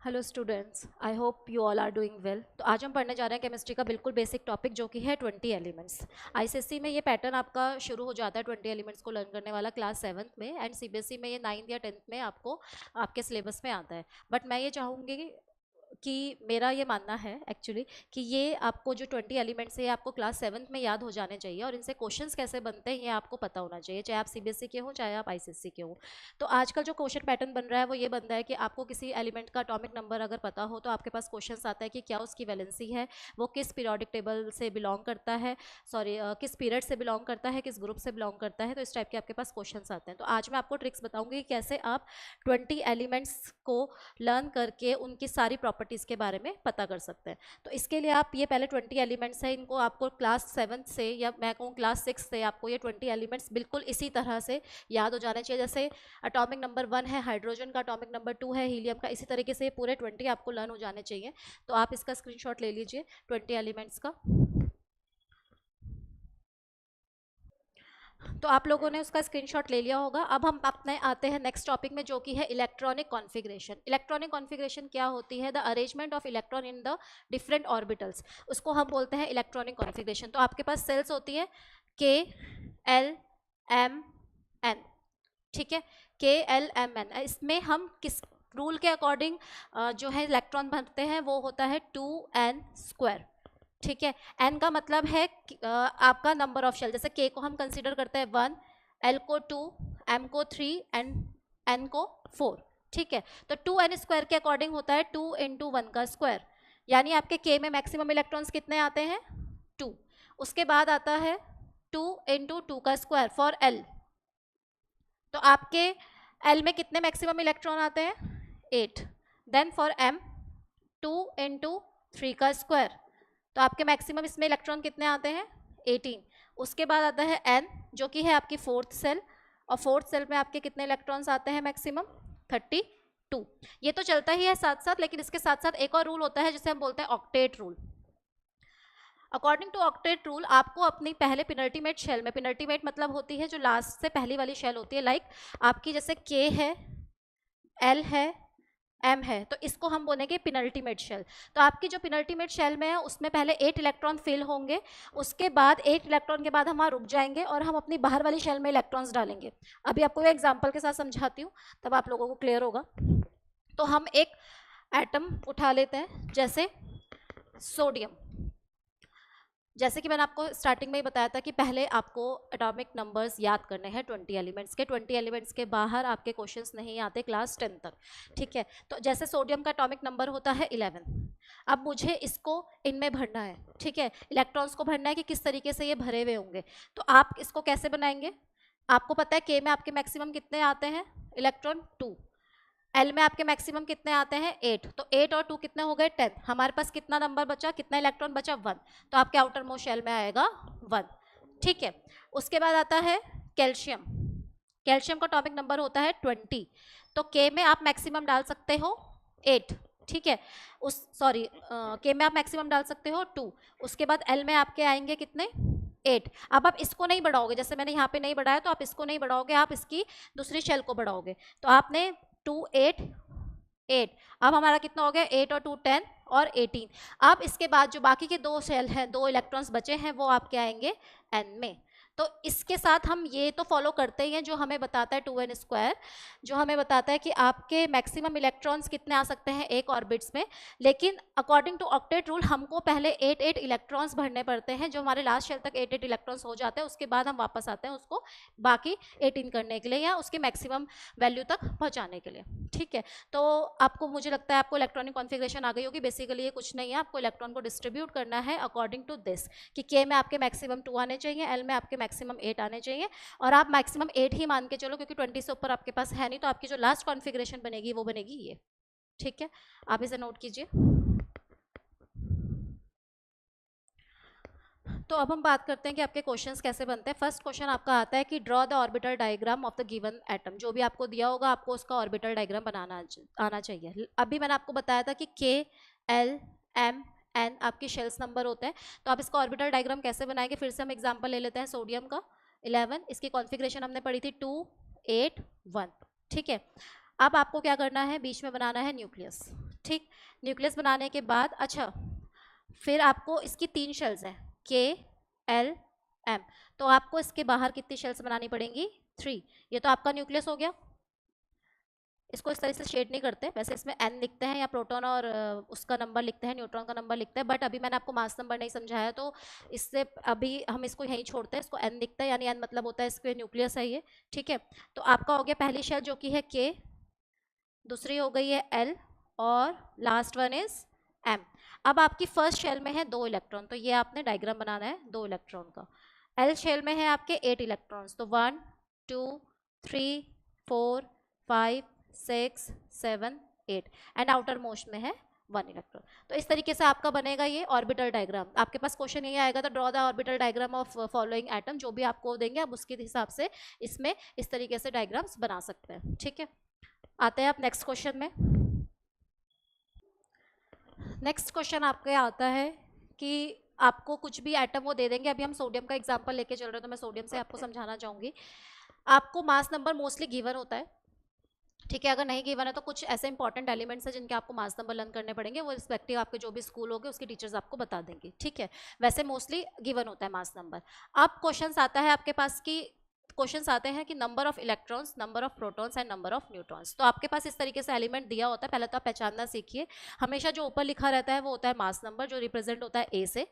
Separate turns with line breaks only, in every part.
Hello students, I hope you all are doing well. तो आज हम पढ़ने जा रहे हैं केमिस्ट्री का बिल्कुल बेसिक टॉपिक जो कि है 20 एलिमेंट्स। आईसीएसई में ये पैटर्न आपका शुरू हो जाता है 20 एलिमेंट्स को लर्न करने वाला क्लास 7th में, एंड सीबीएसई में ये 9th या 10th में आपको आपके सिलेबस में आता है। बट मैं ये चाहूँगी कि मेरा ये मानना है एक्चुअली कि ये आपको जो 20 एलिमेंट्स है ये आपको क्लास 7th में याद हो जाने चाहिए, और इनसे क्वेश्चंस कैसे बनते हैं ये आपको पता होना चाहिए, चाहे आप सीबीएसई के हो चाहे आप आईसीएसई के हो। तो आजकल जो क्वेश्चन पैटर्न बन रहा है वो ये बनता है कि आपको किसी एलिमेंट का एटॉमिक नंबर अगर पता हो तो आपके पास क्वेश्चन आता है कि क्या उसकी वैलेंसी है, वो किस पीरियोडिक टेबल से बिलोंग करता है, सॉरी किस पीरियड से बिलोंग करता है, किस ग्रुप से बिलोंग करता है। तो इस टाइप के आपके पास क्वेश्चन आते हैं। तो आज मैं आपको ट्रिक्स बताऊंगी कि कैसे आप 20 एलिमेंट्स को लर्न करके उनकी सारी प्रॉपर्टीज़ के बारे में पता कर सकते हैं। तो इसके लिए आप ये पहले 20 एलिमेंट्स हैं, इनको आपको क्लास 7 से या मैं कहूँ क्लास 6 से आपको ये 20 एलिमेंट्स बिल्कुल इसी तरह से याद हो जाने चाहिए। जैसे एटॉमिक नंबर 1 है हाइड्रोजन का, एटॉमिक नंबर 2 है हीलियम का, इसी तरीके से पूरे 20 आपको लर्न हो जाने चाहिए। तो आप इसका स्क्रीनशॉट ले लीजिए 20 एलिमेंट्स का। तो आप लोगों ने उसका स्क्रीनशॉट ले लिया होगा। अब हम अपने आते हैं नेक्स्ट टॉपिक में जो कि है इलेक्ट्रॉनिक कॉन्फ़िगरेशन। इलेक्ट्रॉनिक कॉन्फ़िगरेशन क्या होती है? The arrangement of electron in the different orbitals, उसको हम बोलते हैं इलेक्ट्रॉनिक कॉन्फ़िगरेशन। तो आपके पास सेल्स होती है के एल एम एन, ठीक है, के एल एम एन। इसमें हम किस रूल के अकॉर्डिंग जो है इलेक्ट्रॉन भरते हैं वो होता है 2n², ठीक है। एन का मतलब है आपका नंबर ऑफ शेल। जैसे के को हम कंसीडर करते हैं 1, एल को 2, एम को 3 एंड एन को 4, ठीक है। तो 2n² के अकॉर्डिंग होता है 2 × 1 का स्क्वायर, यानी आपके के में मैक्सिमम इलेक्ट्रॉन्स कितने आते हैं? 2। उसके बाद आता है 2 × 2 का स्क्वायर फॉर एल। तो आपके एल में कितने मैक्सिमम इलेक्ट्रॉन आते हैं? 8। देन फॉर एम 2 × 3 का स्क्वायर, तो आपके मैक्सिमम इसमें इलेक्ट्रॉन कितने आते हैं? 18। उसके बाद आता है एन जो कि है आपकी फोर्थ सेल, और फोर्थ सेल में आपके कितने इलेक्ट्रॉन्स आते हैं मैक्सिमम? 32। ये तो चलता ही है साथ साथ, लेकिन इसके साथ साथ एक और रूल होता है जिसे हम बोलते हैं octet rule. According to octet rule आपको अपनी पहले पिनल्टीमेट शेल में, पिनल्टीमेट मतलब होती है जो लास्ट से पहली वाली शेल होती है, लाइक आपकी जैसे के है, एल है, एम है, तो इसको हम बोलेंगे पिनल्टीमेट शेल। तो आपकी जो पिनल्टीमेट शेल में है उसमें पहले 8 इलेक्ट्रॉन फिल होंगे, उसके बाद 8 इलेक्ट्रॉन के बाद हम वहाँ रुक जाएंगे और हम अपनी बाहर वाली शेल में इलेक्ट्रॉन्स डालेंगे। अभी आपको एक एग्जांपल के साथ समझाती हूँ, तब आप लोगों को क्लियर होगा। तो हम एक एटम उठा लेते हैं, जैसे सोडियम। जैसे कि मैंने आपको स्टार्टिंग में ही बताया था कि पहले आपको एटॉमिक नंबर्स याद करने हैं 20 एलिमेंट्स के। 20 एलिमेंट्स के बाहर आपके क्वेश्चंस नहीं आते क्लास 10 तक, ठीक है। तो जैसे सोडियम का एटॉमिक नंबर होता है 11। अब मुझे इसको इनमें भरना है, ठीक है, इलेक्ट्रॉन्स को भरना है कि किस तरीके से ये भरे हुए होंगे। तो आप इसको कैसे बनाएंगे? आपको पता है के में आपके मैक्सिमम कितने आते हैं इलेक्ट्रॉन? 2। एल में आपके मैक्सिमम कितने आते हैं? 8। तो 8 और 2 कितने हो गए? 10। हमारे पास कितना नंबर बचा, कितना इलेक्ट्रॉन बचा? 1। तो आपके आउटर मोस्ट शेल में आएगा 1, ठीक है। उसके बाद आता है कैल्शियम। कैल्शियम का एटॉमिक नंबर होता है 20। तो के में आप मैक्सिमम डाल सकते हो 8, ठीक है। उस सॉरी के में आप मैक्सिमम डाल सकते हो 2। उसके बाद एल में आपके आएंगे कितने? 8। अब आप इसको नहीं बढ़ाओगे, जैसे मैंने यहाँ पे नहीं बढ़ाया तो आप इसको नहीं बढ़ाओगे, आप इसकी दूसरी शेल को बढ़ाओगे। तो आपने 2 8 8, अब हमारा कितना हो गया? 8 और 2 10 और 18। अब इसके बाद जो बाकी के 2 शेल हैं, 2 इलेक्ट्रॉन्स बचे हैं, वो आपके आएंगे एन में। तो इसके साथ हम ये तो फॉलो करते ही हैं जो हमें बताता है 2n², जो हमें बताता है कि आपके मैक्सिमम इलेक्ट्रॉन्स कितने आ सकते हैं एक ऑर्बिट्स में। लेकिन अकॉर्डिंग टू ऑक्टेट रूल हमको पहले 8 इलेक्ट्रॉन्स भरने पड़ते हैं, जो हमारे लास्ट शेल तक 8 इलेक्ट्रॉन्स हो जाते हैं। उसके बाद हम वापस आते हैं उसको बाकी 18 करने के लिए या उसके मैक्सिमम वैल्यू तक पहुँचाने के लिए, ठीक है। तो आपको, मुझे लगता है आपको इलेक्ट्रॉनिक कॉन्फ़िगरेशन आ गई होगी। बेसिकली ये कुछ नहीं है, आपको इलेक्ट्रॉन को डिस्ट्रीब्यूट करना है अकॉर्डिंग टू दिस, कि के में आपके मैक्सिमम 2 आने चाहिए, एल में आपके मैक्सिमम 8 आने चाहिए, और आप मैक्सिमम 8 ही मान के चलो क्योंकि 20 से ऊपर आपके पास है नहीं। तो आपकी जो लास्ट कॉन्फ़िगरेशन बनेगी वो बनेगी ये, ठीक है। आप इसे नोट कीजिए। तो अब हम बात करते हैं कि आपके क्वेश्चंस कैसे बनते हैं। फर्स्ट क्वेश्चन आपका आता है कि draw the orbital diagram of the given atom. जो भी आपको दिया होगा आपको उसका ऑर्बिटल डायग्राम बनाना आना चाहिए। अभी मैंने आपको बताया था कि के एल एम एन आपकी शेल्स नंबर होते हैं। तो आप इसका ऑर्बिटल डायग्राम कैसे बनाएंगे? फिर से हम एग्जाम्पल ले लेते हैं सोडियम का 11। इसकी कॉन्फ़िगरेशन हमने पढ़ी थी 2 8 1, ठीक है। अब आपको क्या करना है? बीच में बनाना है न्यूक्लियस, ठीक, न्यूक्लियस बनाने के बाद अच्छा फिर आपको इसकी 3 शेल्स हैं, के एल एम, तो आपको इसके बाहर कितनी शेल्स बनानी पड़ेंगी, 3। ये तो आपका न्यूक्लियस हो गया। इसको इस तरह से शेड नहीं करते, वैसे इसमें एन लिखते हैं या प्रोटॉन और उसका नंबर लिखते हैं, न्यूट्रॉन का नंबर लिखते हैं, बट अभी मैंने आपको मास नंबर नहीं समझाया, तो इससे अभी हम इसको यहीं छोड़ते हैं, इसको एन लिखते हैं, यानी एन मतलब होता है इसके न्यूक्लियस है ये। ठीक है, तो आपका हो गया पहली शेल जो कि है के, दूसरी हो गई है एल, और लास्ट वन इज एम। अब आपकी फर्स्ट शेल में है 2 इलेक्ट्रॉन, तो ये आपने डायग्राम बनाना है 2 इलेक्ट्रॉन का। एल शेल में है आपके 8 इलेक्ट्रॉन्स, तो 1 2 3 4 5 6 7 8, एंड आउटर मोस्ट में है 1 इलेक्ट्रॉन। तो इस तरीके से आपका बनेगा ये ऑर्बिटल डायग्राम। आपके पास क्वेश्चन ये आएगा, तो draw the orbital diagram of following atom, जो भी आपको देंगे आप उसके हिसाब से इसमें इस तरीके से डायग्राम्स बना सकते हैं। ठीक है, आते हैं आप नेक्स्ट क्वेश्चन में। नेक्स्ट क्वेश्चन आपके आता है कि आपको कुछ भी एटम वो दे देंगे, अभी हम सोडियम का एग्जांपल लेके चल रहे हैं, तो मैं सोडियम से आपको समझाना चाहूँगी। आपको मास नंबर मोस्टली गिवन होता है, ठीक है, अगर नहीं गिवन है तो कुछ ऐसे इंपॉर्टेंट एलिमेंट्स हैं जिनके आपको मास नंबर लर्न करने पड़ेंगे, वो रिस्पेक्टिव आपके जो भी स्कूल होंगे उसके टीचर्स आपको बता देंगे। ठीक है, वैसे मोस्टली गिवन होता है मास नंबर। अब क्वेश्चन आता है आपके पास कि क्वेश्चंस आते हैं कि number of electrons, number of protons and number of neutrons. तो आपके पास इस तरीके से एलिमेंट दिया होता है, पहले तो आप पहचानना सीखिए। हमेशा जो ऊपर लिखा रहता है वो होता है मास नंबर, जो रिप्रेजेंट होता है ए से,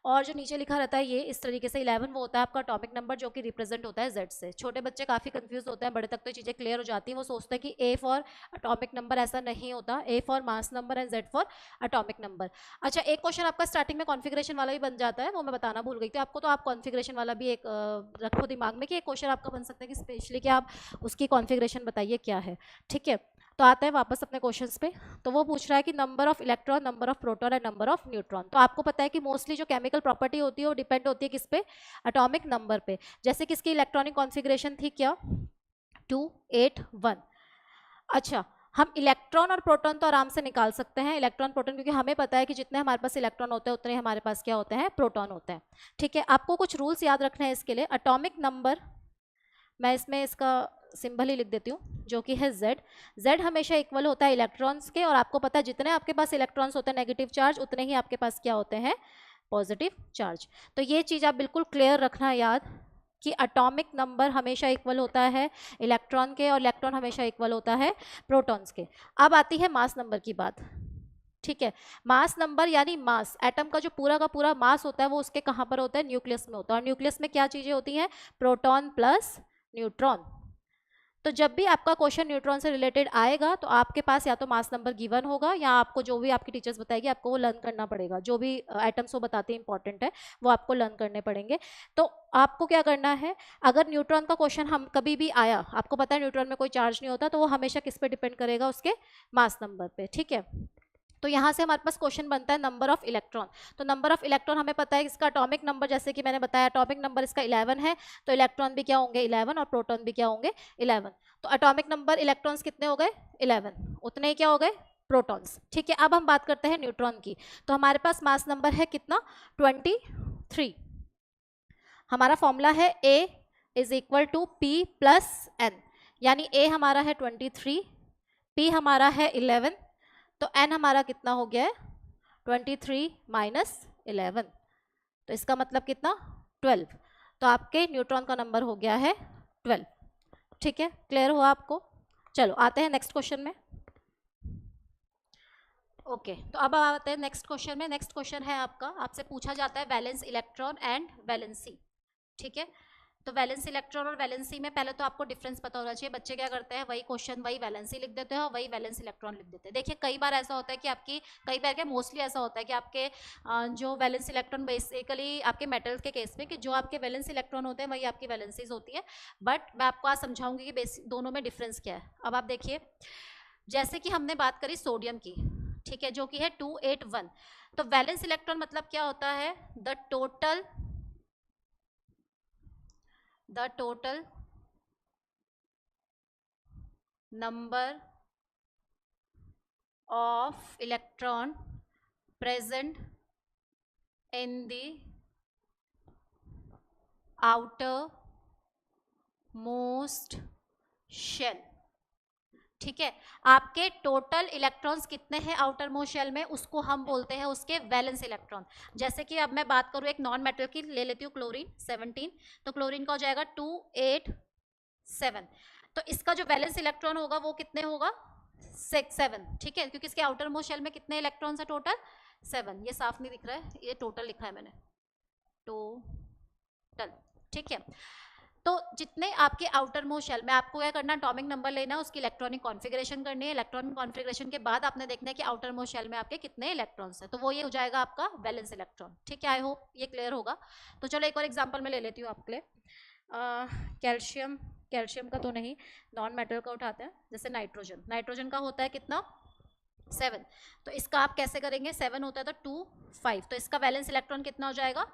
और जो नीचे लिखा रहता है ये इस तरीके से 11, वो होता है आपका एटॉमिक नंबर, जो कि रिप्रेजेंट होता है जेड से। छोटे बच्चे काफ़ी कंफ्यूज होते हैं, बड़े तक तो चीज़ें क्लियर हो जाती हैं, वो सोचते हैं कि ए फॉर एटॉमिक नंबर, ऐसा नहीं होता, A for mass number and Z for atomic number. अच्छा, एक क्वेश्चन आपका स्टार्टिंग में कॉन्फिगरेशन वाला भी बन जाता है, वो मैं बताना भूल गई थी आपको, तो आप कॉन्फिगरेशन वाला भी एक रखो दिमाग में कि एक क्वेश्चन आपका बन सकता है कि स्पेशली कि आप उसकी कॉन्फिगरेशन बताइए क्या है। ठीक है, तो आते हैं वापस अपने क्वेश्चंस पे। तो वो पूछ रहा है कि number of electron, number of proton and number of neutron. तो आपको पता है कि मोस्टली जो केमिकल प्रॉपर्टी होती है वो डिपेंड होती है किस पे, एटॉमिक नंबर पे। जैसे कि इसकी इलेक्ट्रॉनिक कॉन्फिगरेशन थी क्या, 2 8 1। अच्छा, हम इलेक्ट्रॉन और प्रोटॉन तो आराम से निकाल सकते हैं, इलेक्ट्रॉन प्रोटॉन, क्योंकि हमें पता है कि जितने हमारे पास इलेक्ट्रॉन होते हैं उतने हमारे पास क्या होते हैं, प्रोटॉन होते हैं। ठीक है, आपको कुछ रूल्स याद रखना है इसके लिए। एटॉमिक नंबर, मैं इसमें इसका सिंबल ही लिख देती हूँ, जो कि है Z। Z हमेशा इक्वल होता है इलेक्ट्रॉन्स के, और आपको पता है जितने आपके पास इलेक्ट्रॉन्स होते हैं नेगेटिव चार्ज, उतने ही आपके पास क्या होते हैं, पॉजिटिव चार्ज। तो ये चीज़ आप बिल्कुल क्लियर रखना याद कि एटॉमिक नंबर हमेशा इक्वल होता है इलेक्ट्रॉन के, और इलेक्ट्रॉन हमेशा इक्वल होता है प्रोटॉन्स के। अब आती है मास नंबर की बात। ठीक है, मास नंबर यानी मास, एटम का जो पूरा का पूरा मास होता है वो उसके कहाँ पर होता है, न्यूक्लियस में होता है। और न्यूक्लियस में क्या चीज़ें होती हैं, प्रोटॉन प्लस न्यूट्रॉन। तो जब भी आपका क्वेश्चन न्यूट्रॉन से रिलेटेड आएगा तो आपके पास या तो मास नंबर गिवन होगा, या आपको जो भी आपकी टीचर्स बताएगी आपको वो लर्न करना पड़ेगा। जो भी आइटम्स वो बताते हैं इंपॉर्टेंट है वो आपको लर्न करने पड़ेंगे। तो आपको क्या करना है, अगर न्यूट्रॉन का क्वेश्चन हम कभी भी आया, आपको पता है न्यूट्रॉन में कोई चार्ज नहीं होता, तो वो हमेशा किस पे डिपेंड करेगा, उसके मास नंबर पे। ठीक है, तो यहाँ से हमारे पास क्वेश्चन बनता है नंबर ऑफ इलेक्ट्रॉन। तो नंबर ऑफ इलेक्ट्रॉन हमें पता है इसका एटॉमिक नंबर, जैसे कि मैंने बताया एटॉमिक नंबर इसका 11 है, तो इलेक्ट्रॉन भी क्या होंगे 11, और प्रोटॉन भी क्या होंगे 11। तो एटॉमिक नंबर इलेक्ट्रॉन्स कितने हो गए 11, उतने ही क्या हो गए प्रोटॉन्स। ठीक है, अब हम बात करते हैं न्यूट्रॉन की। तो हमारे पास मास नंबर है कितना, 23। हमारा फॉर्मूला है A is equal to P plus N, यानी A हमारा है 23, P हमारा है 11, तो n हमारा कितना हो गया है 23 माइनस 11, तो इसका मतलब कितना 12। तो आपके न्यूट्रॉन का नंबर हो गया है 12। ठीक है, क्लियर हुआ आपको। चलो आते हैं नेक्स्ट क्वेश्चन में। ओके, तो अब आते हैं नेक्स्ट क्वेश्चन में। नेक्स्ट क्वेश्चन है आपका, आपसे पूछा जाता है वैलेंस इलेक्ट्रॉन एंड वैलेंसी। ठीक है, तो वैलेंस इलेक्ट्रॉन और वैलेंसी में पहले तो आपको डिफरेंस पता होना चाहिए। बच्चे क्या करते हैं, वही क्वेश्चन वही वैलेंसी लिख देते हैं और वही वैलेंस इलेक्ट्रॉन लिख देते हैं। देखिए कई बार ऐसा होता है कि आपकी, कई बार क्या मोस्टली ऐसा होता है कि आपके जो वैलेंस इलेक्ट्रॉन बेसिकली आपके मेटल्स के केस में, कि जो आपके वैलेंस इलेक्ट्रॉन होते हैं वही आपकी वैलेंसीज होती है। बट मैं आपको आज समझाऊंगी कि दोनों में डिफरेंस क्या है। अब आप देखिए, जैसे कि हमने बात करी सोडियम की, ठीक है, जो कि है 281। तो वैलेंस इलेक्ट्रॉन मतलब क्या होता है, the total number of electron present in the outer most shell। ठीक है, आपके टोटल इलेक्ट्रॉन्स कितने हैं आउटर मोस्ट शेल में, उसको हम बोलते हैं उसके वैलेंस इलेक्ट्रॉन। जैसे कि अब मैं बात करूँ एक नॉन मेटल की, ले लेती हूँ क्लोरीन 17, तो क्लोरीन का हो जाएगा 2 8 7, तो इसका जो वैलेंस इलेक्ट्रॉन होगा वो कितने होगा 7, ठीक है, क्योंकि इसके आउटर मोस्ट शेल में कितने इलेक्ट्रॉन्स है टोटल 7, ये साफ नहीं दिख रहा है, ये टोटल लिखा है मैंने, टोटल, ठीक है। तो जितने आपके आउटर मोस्ट शेल में, आपको क्या करना, एटॉमिक नंबर लेना है, उसकी इलेक्ट्रॉनिक कॉन्फ़िगरेशन करनी है, इलेक्ट्रॉनिक कॉन्फ़िगरेशन के बाद आपने देखना है कि आउटर मोस्ट शेल में आपके कितने इलेक्ट्रॉन्स हैं, तो वो ये हो जाएगा आपका वैलेंस इलेक्ट्रॉन, ठीक है। आई होप ये क्लियर होगा। तो चलो एक और एग्जाम्पल मैं ले लेती हूँ आपके लिए, कैल्शियम, कैल्शियम का तो नहीं, नॉन मेटल का उठाते हैं, जैसे नाइट्रोजन, नाइट्रोजन का होता है कितना 7, तो इसका आप कैसे करेंगे, 7 होता है तो 2 5, तो इसका वैलेंस इलेक्ट्रॉन कितना हो जाएगा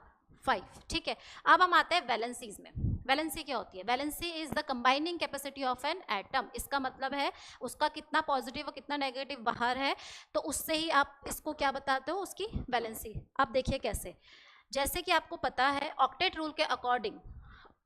5, ठीक है। अब हम आते हैं वैलेंसीज में। वैलेंसी क्या होती है, valency is the combining capacity of an atom, इसका मतलब है उसका कितना पॉजिटिव और कितना नेगेटिव बाहर है, तो उससे ही आप इसको क्या बताते हो, उसकी वैलेंसी। आप देखिए कैसे, जैसे कि आपको पता है ऑक्टेट रूल के अकॉर्डिंग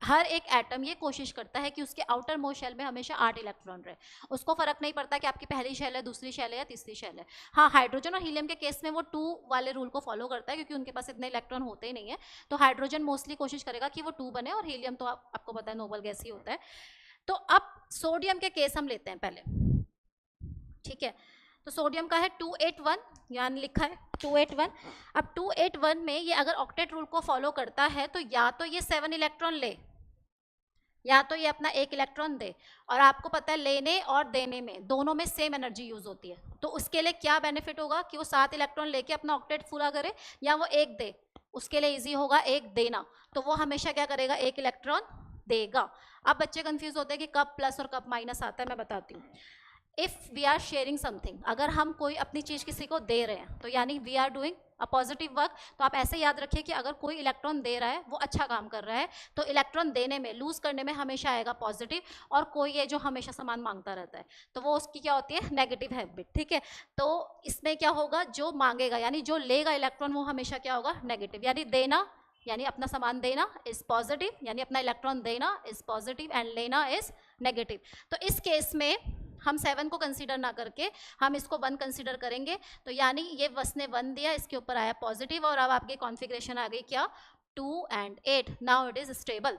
हर एक एटम ये कोशिश करता है कि उसके आउटर मोस्ट शेल में हमेशा 8 इलेक्ट्रॉन रहे, उसको फर्क नहीं पड़ता कि आपकी पहली शेल है, दूसरी शेल है या तीसरी शेल है। हाँ, हाइड्रोजन और हीलियम के केस में वो 2 वाले रूल को फॉलो करता है, क्योंकि उनके पास इतने इलेक्ट्रॉन होते ही नहीं है, तो हाइड्रोजन मोस्टली कोशिश करेगा कि वो 2 बने, और हीलियम तो आपको पता है नोबल गैस ही होता है। तो अब सोडियम के केस हम लेते हैं पहले, ठीक है। तो सोडियम का है 281, यानी लिखा है 281। अब 281 में ये अगर ऑक्टेट रूल को फॉलो करता है तो या तो ये 7 इलेक्ट्रॉन ले, या तो ये अपना 1 इलेक्ट्रॉन दे, और आपको पता है लेने और देने में दोनों में सेम एनर्जी यूज होती है, तो उसके लिए क्या बेनिफिट होगा कि वो 7 इलेक्ट्रॉन लेके अपना ऑक्टेट पूरा करे, या वो 1 दे, उसके लिए इजी होगा 1 देना, तो वो हमेशा क्या करेगा 1 इलेक्ट्रॉन देगा। अब बच्चे कंफ्यूज होते हैं कि कब प्लस और कब माइनस आता है, मैं बताती हूँ। If we are sharing something, अगर हम कोई अपनी चीज किसी को दे रहे हैं, तो यानी we are doing a positive work, तो आप ऐसे याद रखिए कि अगर कोई इलेक्ट्रॉन दे रहा है वो अच्छा काम कर रहा है, तो इलेक्ट्रॉन देने में, लूज करने में हमेशा आएगा पॉजिटिव, और कोई है जो हमेशा सामान मांगता रहता है तो वो उसकी क्या होती है नेगेटिव हैबिट, ठीक है। तो इसमें क्या होगा, जो मांगेगा यानी जो लेगा इलेक्ट्रॉन वो हमेशा क्या होगा नेगेटिव, यानी देना यानी अपना सामान देना इज पॉजिटिव, यानी अपना इलेक्ट्रॉन देना इज पॉजिटिव एंड लेना इज नेगेटिव। तो इस केस में हम 7 को कंसीडर ना करके हम इसको 1 कंसीडर करेंगे, तो यानी ये बस ने 1 दिया, इसके ऊपर आया पॉजिटिव, और अब आपकी कॉन्फ़िगरेशन आ गई क्या 2 and 8, now it is stable,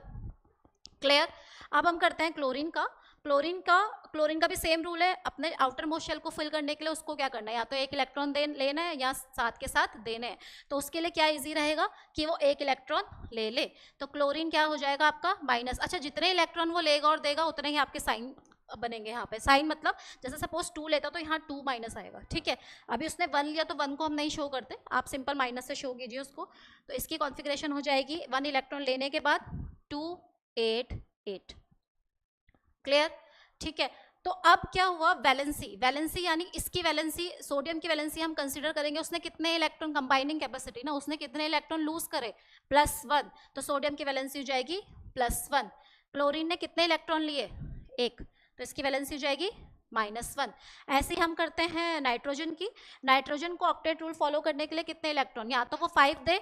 clear. अब हम करते हैं क्लोरीन का। क्लोरीन का भी सेम रूल है, अपने आउटर मोस्ट शेल को फिल करने के लिए उसको क्या करना है, या तो 1 इलेक्ट्रॉन लेना है या साथ के साथ देने हैं, तो उसके लिए क्या इजी रहेगा कि वो 1 इलेक्ट्रॉन ले ले, तो क्लोरीन क्या हो जाएगा आपका माइनस। अच्छा, जितने इलेक्ट्रॉन वो लेगा और देगा उतने ही आपके साइन बनेंगे यहाँ पे, साइन मतलब जैसे सपोज 2 लेता तो यहाँ 2 माइनस आएगा, ठीक है। अभी उसने 1 लिया तो 1 को हम नहीं शो करते, आप सिंपल माइनस से शो कीजिए उसको, तो इसकी कॉन्फ़िगरेशन हो जाएगी 1 इलेक्ट्रॉन लेने के बाद 2 8 8, क्लियर, ठीक है। तो अब क्या हुआ वैलेंसी यानी इसकी वैलेंसी, सोडियम की वैलेंसी हम कंसीडर करेंगे, उसने कितने इलेक्ट्रॉन, कंबाइनिंग कैपेसिटी ना, उसने कितने इलेक्ट्रॉन लूज करे +1, तो सोडियम की वैलेंसी हो जाएगी +1। क्लोरीन ने कितने इलेक्ट्रॉन लिए 1, तो इसकी वैलेंसी हो जाएगी -1। ऐसे ही हम करते हैं नाइट्रोजन की। नाइट्रोजन को ऑक्टेट रूल फॉलो करने के लिए कितने इलेक्ट्रॉन, या तो वो 5 दे,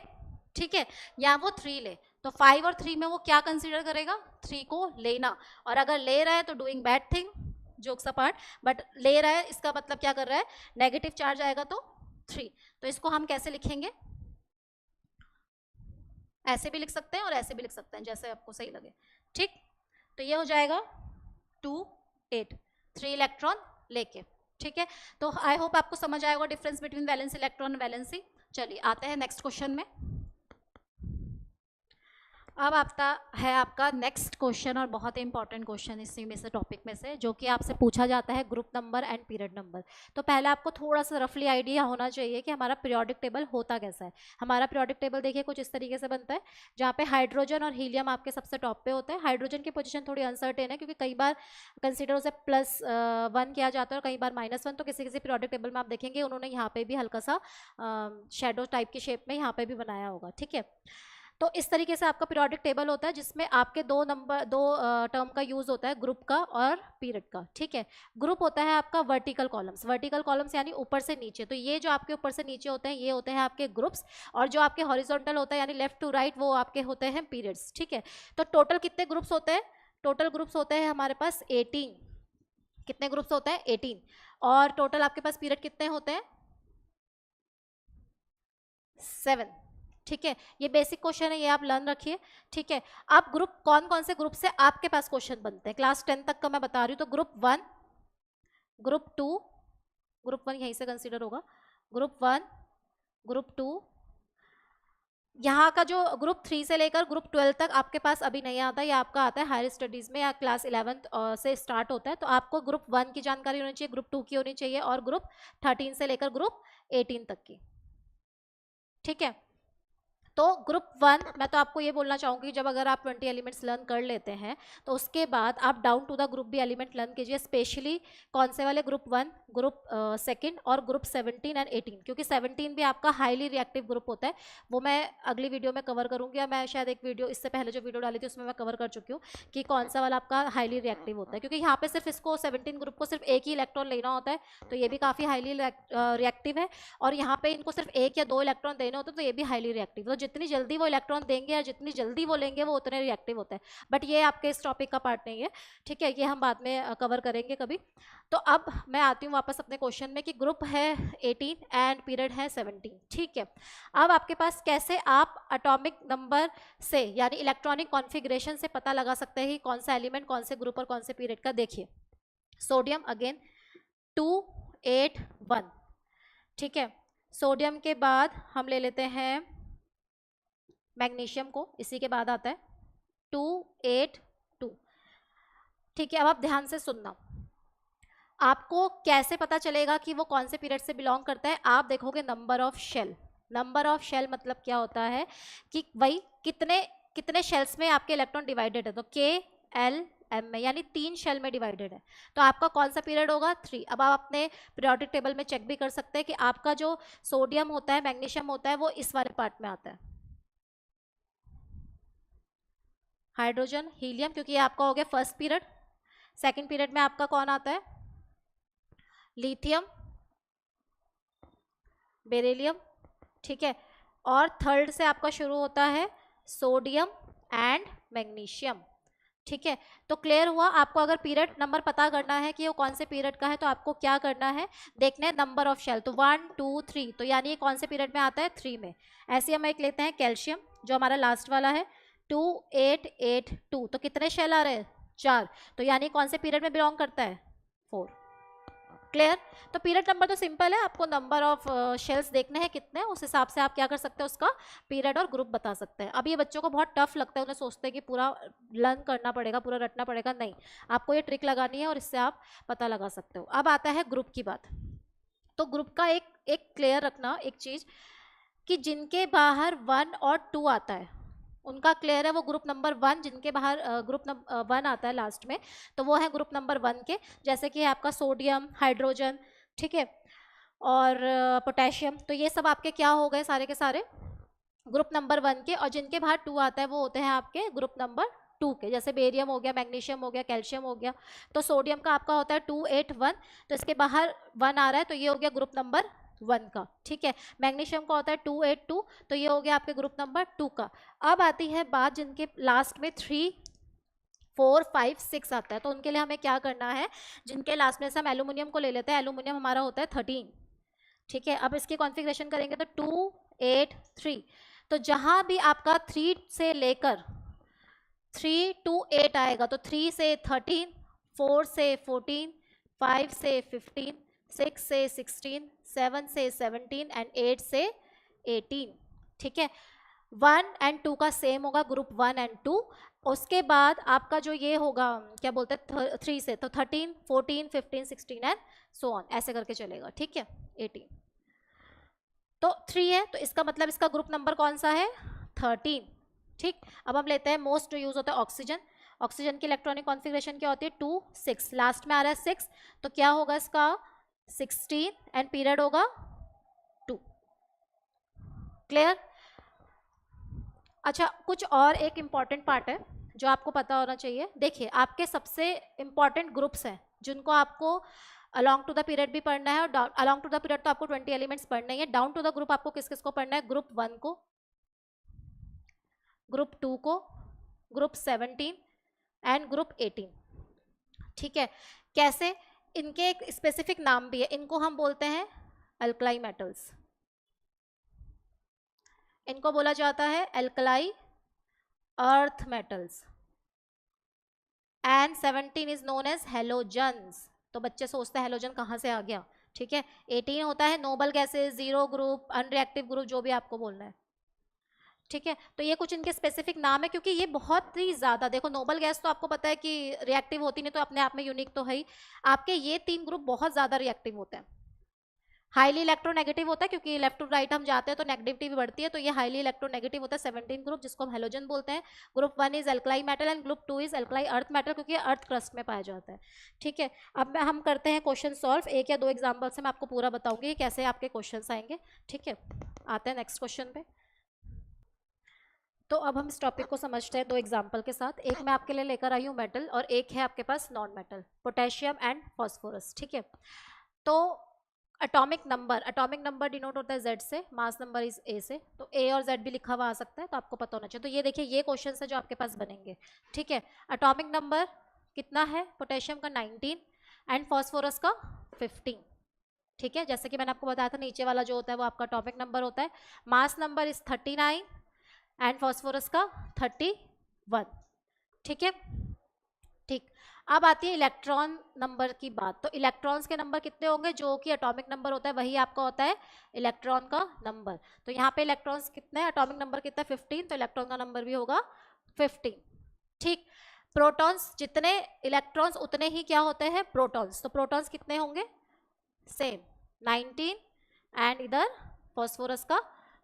ठीक है, या वो 3 ले, तो 5 और 3 में वो क्या कंसीडर करेगा 3 को लेना, और अगर ले रहा है तो doing bad thing, jokes apart, but ले रहा है इसका मतलब क्या कर रहा है नेगेटिव चार्ज आएगा तो 3, तो इसको हम कैसे लिखेंगे, ऐसे भी लिख सकते हैं और ऐसे भी लिख सकते हैं, जैसे आपको सही लगे, ठीक। तो ये हो जाएगा 2 8, 3 इलेक्ट्रॉन लेके, ठीक है। तो आई होप आपको समझ आएगा difference between valence electron valency. चलिए आते हैं नेक्स्ट क्वेश्चन में। अब आता है आपका नेक्स्ट क्वेश्चन, और बहुत ही इंपॉर्टेंट क्वेश्चन इसी में से, टॉपिक में से, जो कि आपसे पूछा जाता है group number and period number. तो पहले आपको थोड़ा सा रफली आइडिया होना चाहिए कि हमारा पीरियोडिक टेबल होता कैसा है। हमारा पीरियोडिक टेबल देखिए कुछ इस तरीके से बनता है, जहाँ पे हाइड्रोजन और हीलियम आपके सबसे टॉप पे होते हैं। हाइड्रोजन की पोजीशन थोड़ी अनसर्टेन है, क्योंकि कई बार कंसिडर उसे +1 किया जाता है और कई बार -1, तो किसी किसी पीरियोडिक टेबल में आप देखेंगे उन्होंने यहाँ पे भी हल्का सा शेडो टाइप की शेप में यहाँ पे भी बनाया होगा, ठीक है। तो इस तरीके से आपका पीरियोडिक टेबल होता है, जिसमें आपके दो टर्म का यूज होता है, ग्रुप का और पीरियड का, ठीक है। ग्रुप होता है आपका वर्टिकल कॉलम्स यानी ऊपर से नीचे, तो ये जो आपके ऊपर से नीचे होते हैं ये होते हैं आपके ग्रुप्स, और जो आपके हॉरिजॉन्टल होता है यानी लेफ्ट टू राइट वो आपके होते हैं पीरियड्स, ठीक है। तो टोटल कितने ग्रुप्स होते हैं, टोटल ग्रुप्स होते हैं हमारे पास 18, कितने ग्रुप्स होते हैं? 18। और टोटल आपके पास पीरियड कितने होते हैं? 7। ठीक है, ये बेसिक क्वेश्चन है, ये आप लर्न रखिए। ठीक है, अब ग्रुप कौन कौन से ग्रुप से आपके पास क्वेश्चन बनते हैं क्लास 10 तक का मैं बता रही हूँ। तो ग्रुप 1, ग्रुप 2, ग्रुप 1 यहीं से कंसीडर होगा, ग्रुप 1, ग्रुप 2, यहाँ का जो ग्रुप 3 से लेकर ग्रुप 12 तक आपके पास अभी नहीं आता, ये आपका आता है हायर स्टडीज में या क्लास 11 से स्टार्ट होता है। तो आपको ग्रुप 1 की जानकारी होनी चाहिए, ग्रुप 2 की होनी चाहिए, और ग्रुप 13 से लेकर ग्रुप 18 तक की। ठीक है, तो ग्रुप 1 मैं तो आपको ये बोलना चाहूँगी, जब अगर आप 20 एलिमेंट्स लर्न कर लेते हैं तो उसके बाद आप डाउन टू द ग्रुप भी एलिमेंट लर्न कीजिए, स्पेशली कौन से वाले? ग्रुप 1, ग्रुप 2 और ग्रुप 17 एंड 18, क्योंकि 17 भी आपका हाईली रिएक्टिव ग्रुप होता है। वो मैं अगली वीडियो में कवर करूँगी, या मैं शायद एक वीडियो इससे पहले जो वीडियो डाली थी उसमें मैं कवर कर चुकी हूँ कि कौन सा वाला आपका हाईली रिएक्टिव होता है, क्योंकि यहाँ पे सिर्फ इसको 17 ग्रुप को सिर्फ एक ही इलेक्ट्रॉन लेना होता है, तो ये भी काफ़ी हाईली रिएक्टिव है। और यहाँ पे इनको सिर्फ 1 या 2 इलेक्ट्रॉन देने होते हैं, तो ये भी हाईली रिएक्टिव। तो जितनी जल्दी वो इलेक्ट्रॉन देंगे या जितनी जल्दी वो लेंगे वो उतने रिएक्टिव होते हैं। बट ये आपके इस टॉपिक का पार्ट नहीं है, ठीक है, ये हम बाद में कवर करेंगे कभी। तो अब मैं आती हूँ वापस अपने क्वेश्चन में कि ग्रुप है 18 एंड पीरियड है 17। ठीक है, अब आपके पास कैसे आप एटॉमिक नंबर से यानी इलेक्ट्रॉनिक कॉन्फ़िगरेशन से पता लगा सकते हैं कि कौन सा एलिमेंट कौन से ग्रुप और कौन से पीरियड का। देखिए, सोडियम अगेन 2 8 1। ठीक है, सोडियम के बाद हम ले लेते हैं मैग्नीशियम को, इसी के बाद आता है 2 8 2। ठीक है, अब आप ध्यान से सुनना, आपको कैसे पता चलेगा कि वो कौन से पीरियड से बिलोंग करता है? आप देखोगे number of shell. Number of shell मतलब क्या होता है कि वही कितने कितने शेल्स में आपके इलेक्ट्रॉन डिवाइडेड है, तो के एल एम में, यानी 3 शेल में डिवाइडेड है। तो आपका कौन सा पीरियड होगा? 3। अब आप अपने पीरियोडिक टेबल में चेक भी कर सकते हैं कि आपका जो सोडियम होता है, मैग्नीशियम होता है, वो इस वाले पार्ट में आता है, हाइड्रोजन हीलियम, क्योंकि ये आपका हो गया फर्स्ट पीरियड। सेकंड पीरियड में आपका कौन आता है? Lithium, beryllium. ठीक है, और थर्ड से आपका शुरू होता है सोडियम एंड मैग्नीशियम। ठीक है, तो क्लियर हुआ। आपको अगर पीरियड नंबर पता करना है कि वो कौन से पीरियड का है, तो आपको क्या करना है? देखना है नंबर ऑफ शेल, तो 1 2 3, तो यानी ये कौन से पीरियड में आता है? 3 में। ऐसे हम एक लेते हैं कैल्शियम, जो हमारा लास्ट वाला है 2 8 8 2, तो कितने शेल आ रहे हैं? 4, तो यानी कौन से पीरियड में बिलोंग करता है? 4। क्लियर? तो पीरियड नंबर तो सिंपल है, आपको नंबर ऑफ शेल्स देखने हैं कितने, उस हिसाब से आप क्या कर सकते हैं, उसका पीरियड और ग्रुप बता सकते हैं। अब ये बच्चों को बहुत टफ लगता है, उन्हें सोचते हैं कि पूरा लर्न करना पड़ेगा, पूरा रटना पड़ेगा। नहीं, आपको ये ट्रिक लगानी है और इससे आप पता लगा सकते हो। अब आता है ग्रुप की बात। तो ग्रुप का एक क्लियर रखना एक चीज़ कि जिनके बाहर 1 और 2 आता है उनका क्लियर है, वो ग्रुप नंबर 1। जिनके बाहर ग्रुप नंबर 1 आता है लास्ट में, तो वो है ग्रुप नंबर 1 के, जैसे कि आपका सोडियम, हाइड्रोजन, ठीक है, और पोटेशियम। तो ये सब आपके क्या हो गए? सारे के सारे ग्रुप नंबर 1 के। और जिनके बाहर 2 आता है वो होते हैं आपके ग्रुप नंबर 2 के, जैसे बेरियम हो गया, मैग्नीशियम हो गया, कैल्शियम हो गया। तो सोडियम का आपका होता है 2 8 1, तो इसके बाहर 1 आ रहा है, तो ये हो गया ग्रुप नंबर 1 का। ठीक है, मैग्नीशियम का होता है 2 8 2, तो ये हो गया आपके ग्रुप नंबर 2 का। अब आती है बात जिनके लास्ट में 3 4 5 6 आता है, तो उनके लिए हमें क्या करना है? जिनके लास्ट में से हम एल्यूमिनियम को ले लेते हैं, एल्यूमिनियम हमारा होता है 13। ठीक है, अब इसकी कॉन्फ़िगरेशन करेंगे तो 2 8 3, तो जहां भी आपका 3 से लेकर 3 to 8 आएगा, तो 3 से 13, 4 से 14, 5 से 15, 6 से 16, 7 से 17 एंड 8 से 18। ठीक है, 1 एंड 2 का सेम होगा, ग्रुप 1 एंड 2। उसके बाद आपका जो ये होगा, क्या बोलते हैं, 3 से तो 13 14 15 16 एंड सो ऑन, ऐसे करके चलेगा। ठीक है, 18 तो 3 है, तो इसका मतलब इसका ग्रुप नंबर कौन सा है? 13। ठीक, अब हम लेते हैं मोस्ट यूज होता है ऑक्सीजन। ऑक्सीजन की इलेक्ट्रॉनिक कॉन्फ़िगरेशन क्या होती है? 2 6, लास्ट में आ रहा है 6, तो क्या होगा इसका? 16 एंड पीरियड होगा 2। क्लियर? अच्छा, कुछ और एक इम्पॉर्टेंट पार्ट है जो आपको पता होना चाहिए। देखिए, आपके सबसे इम्पॉर्टेंट ग्रुप्स हैं जिनको आपको अलॉन्ग टू द पीरियड भी पढ़ना है, और अलॉन्ग टू द पीरियड तो आपको 20 एलिमेंट्स पढ़ने ही है। डाउन टू द ग्रुप आपको किस किस को पढ़ना है? ग्रुप 1 को, ग्रुप 2 को, ग्रुप 17 एंड ग्रुप 18। ठीक है, कैसे? इनके एक स्पेसिफिक नाम भी है, इनको हम बोलते हैं अल्कलाई मेटल्स, इनको बोला जाता है अल्कलाई earth metals. And 17 is known as halogens. तो बच्चे सोचते हैं हेलोजन कहाँ से आ गया, ठीक है। 18 होता है noble gases, zero group, unreactive group, जो भी आपको बोलना है, ठीक है। तो ये कुछ इनके स्पेसिफिक नाम है, क्योंकि ये बहुत ही ज़्यादा, देखो नोबल गैस तो आपको पता है कि रिएक्टिव होती नहीं, तो अपने आप में यूनिक तो है ही, आपके ये 3 ग्रुप बहुत ज़्यादा रिएक्टिव होते हैं। हाईली इलेक्ट्रोनेगेटिव होता है, क्योंकि लेफ्ट टू राइट हम जाते हैं तो नेगेटिविटी भी बढ़ती है, तो ये हाईली इलेक्ट्रोनेगेटिव होता है 17 ग्रुप, जिसको हम हेलोजन बोलते हैं। Group 1 is alkali metal and group 2 is alkali earth metal, क्योंकि अर्थ क्रस्ट में पाया जाता है, ठीक है। अब हम करते हैं क्वेश्चन सॉल्व, एक या दो एग्जाम्पल से मैं आपको पूरा बताऊंगी कैसे आपके क्वेश्चन आएंगे, ठीक है। आते हैं नेक्स्ट क्वेश्चन पे। तो अब हम इस टॉपिक को समझते हैं दो एग्जाम्पल के साथ। एक मैं आपके लिए लेकर आई हूँ मेटल, और एक है आपके पास non metal, potassium and phosphorus, ठीक है। तो एटॉमिक नंबर डिनोट होता है Z से, मास नंबर इज A से, तो A और Z भी लिखा हुआ आ सकता है, तो आपको पता होना चाहिए। तो ये देखिए, ये क्वेश्चन है जो आपके पास बनेंगे, ठीक है। एटॉमिक नंबर कितना है पोटेशियम का 19 एंड फॉस्फोरस का 15, ठीक है। जैसे कि मैंने आपको बताया था, नीचे वाला जो होता है वो आपका एटॉमिक नंबर होता है। Mass number is 39 and phosphorus का 31, ठीक है, ठीक। अब आती है इलेक्ट्रॉन नंबर की बात। तो इलेक्ट्रॉन्स के नंबर कितने होंगे, जो कि एटॉमिक नंबर होता है वही आपका होता है इलेक्ट्रॉन का नंबर। तो यहाँ पे इलेक्ट्रॉन्स कितने हैं, एटॉमिक नंबर कितना है 15, तो इलेक्ट्रॉन का नंबर भी होगा 15, ठीक। प्रोटॉन्स जितने इलेक्ट्रॉन्स उतने ही क्या होते हैं प्रोटॉन्स, तो प्रोटॉन्स कितने होंगे सेम 19 एंड इधर फॉस्फोरस का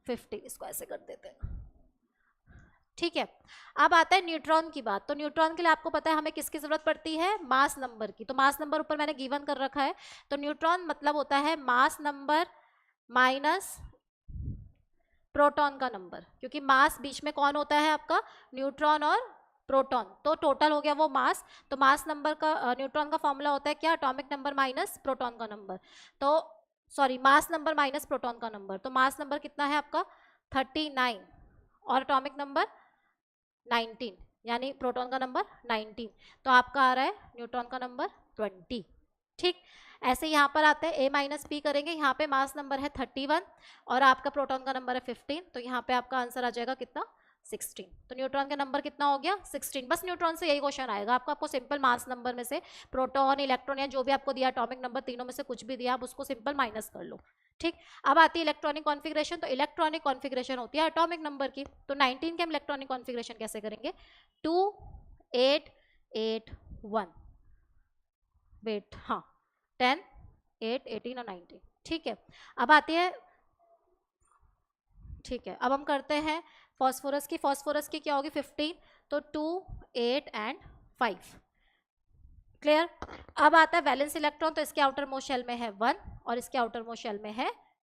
50, इसको ऐसे कर देते हैं, ठीक है। अब आता है न्यूट्रॉन की बात। तो न्यूट्रॉन के लिए आपको पता है हमें किसकी जरूरत पड़ती है, मास नंबर की। तो मास नंबर ऊपर मैंने गिवन कर रखा है, तो न्यूट्रॉन मतलब होता है मास नंबर माइनस प्रोटॉन का नंबर, क्योंकि मास बीच में कौन होता है आपका, न्यूट्रॉन और प्रोटॉन, तो टोटल हो गया वो मास। तो मास नंबर का न्यूट्रॉन का फॉर्मूला होता है क्या, एटॉमिक नंबर माइनस प्रोटॉन का नंबर, तो sorry mass number minus proton का नंबर। तो मास नंबर कितना है आपका 39 और एटॉमिक नंबर 19, यानी प्रोटॉन का नंबर 19, तो आपका आ रहा है न्यूट्रॉन का नंबर 20, ठीक। ऐसे यहाँ पर आता है A माइनस P करेंगे, यहाँ पे मास नंबर है 31 और आपका प्रोटॉन का नंबर है 15, तो यहाँ पे आपका आंसर आ जाएगा कितना 16। तो न्यूट्रॉन का नंबर कितना हो गया 16। बस न्यूट्रॉन से यही क्वेश्चन आएगा आपको सिंपल मास नंबर में से प्रोटॉन इलेक्ट्रॉन या जो भी आपको दिया एटॉमिक नंबर, तीनों में से कुछ भी दिया आप उसको सिंपल माइनस कर लो, ठीक। अब आती है इलेक्ट्रॉनिक कॉन्फ़िगरेशन। तो इलेक्ट्रॉनिक कॉन्फ़िगरेशन होती है एटॉमिक नंबर की। तो 19 के हम इलेक्ट्रॉनिक कॉन्फ़िगरेशन कैसे करेंगे, 2 8 8 1, वेट हाँ 10 8 18 और 19, ठीक है। अब आती है, ठीक है, अब हम करते हैं फॉस्फोरस की। फॉस्फोरस की क्या होगी 15, तो 2 8 एंड 5, क्लियर। अब आता है वैलेंस इलेक्ट्रॉन। तो इसके आउटर मोस्ट शेल में है 1 और इसके आउटर मोस्ट शेल में है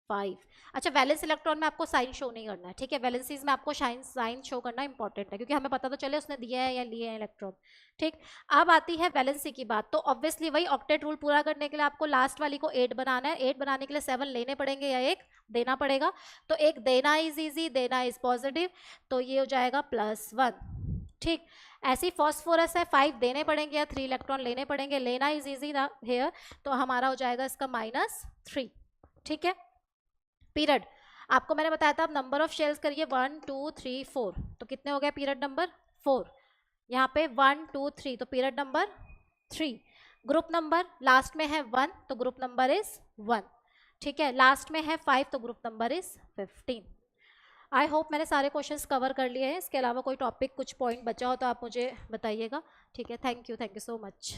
5। अच्छा, वैलेंस इलेक्ट्रॉन में आपको साइन शो नहीं करना है, ठीक है। वैलेंसीज में आपको साइन शो करना इंपॉर्टेंट है, क्योंकि हमें पता तो चले उसने दिया है या लिए हैं इलेक्ट्रॉन, ठीक। अब आती है वैलेंसी की बात। तो ऑब्वियसली वही ऑक्टेट रूल पूरा करने के लिए आपको लास्ट वाली को 8 बनाना है। 8 बनाने के लिए 7 लेने पड़ेंगे या 1 देना पड़ेगा। तो एक देना इज ईजी, देना इज पॉजिटिव, तो ये हो जाएगा +1, ठीक। ऐसी फॉस्फोरस है 5 देने पड़ेंगे या 3 इलेक्ट्रॉन लेने पड़ेंगे, लेना इज इजी ना हेयर, तो हमारा हो जाएगा इसका -3, ठीक है। पीरियड आपको मैंने बताया था, आप नंबर ऑफ शेल्स करिए 1 2 3 4, तो कितने हो गए पीरियड नंबर 4। यहाँ पे 1 2 3, तो period number 3। Group number last में है 1, तो ग्रुप नंबर इज 1, ठीक है। लास्ट में है 5, तो group number is 15। I hope मैंने सारे क्वेश्चंस कवर कर लिए हैं। इसके अलावा कोई टॉपिक कुछ पॉइंट बचा हो तो आप मुझे बताइएगा, ठीक है। Thank you so much.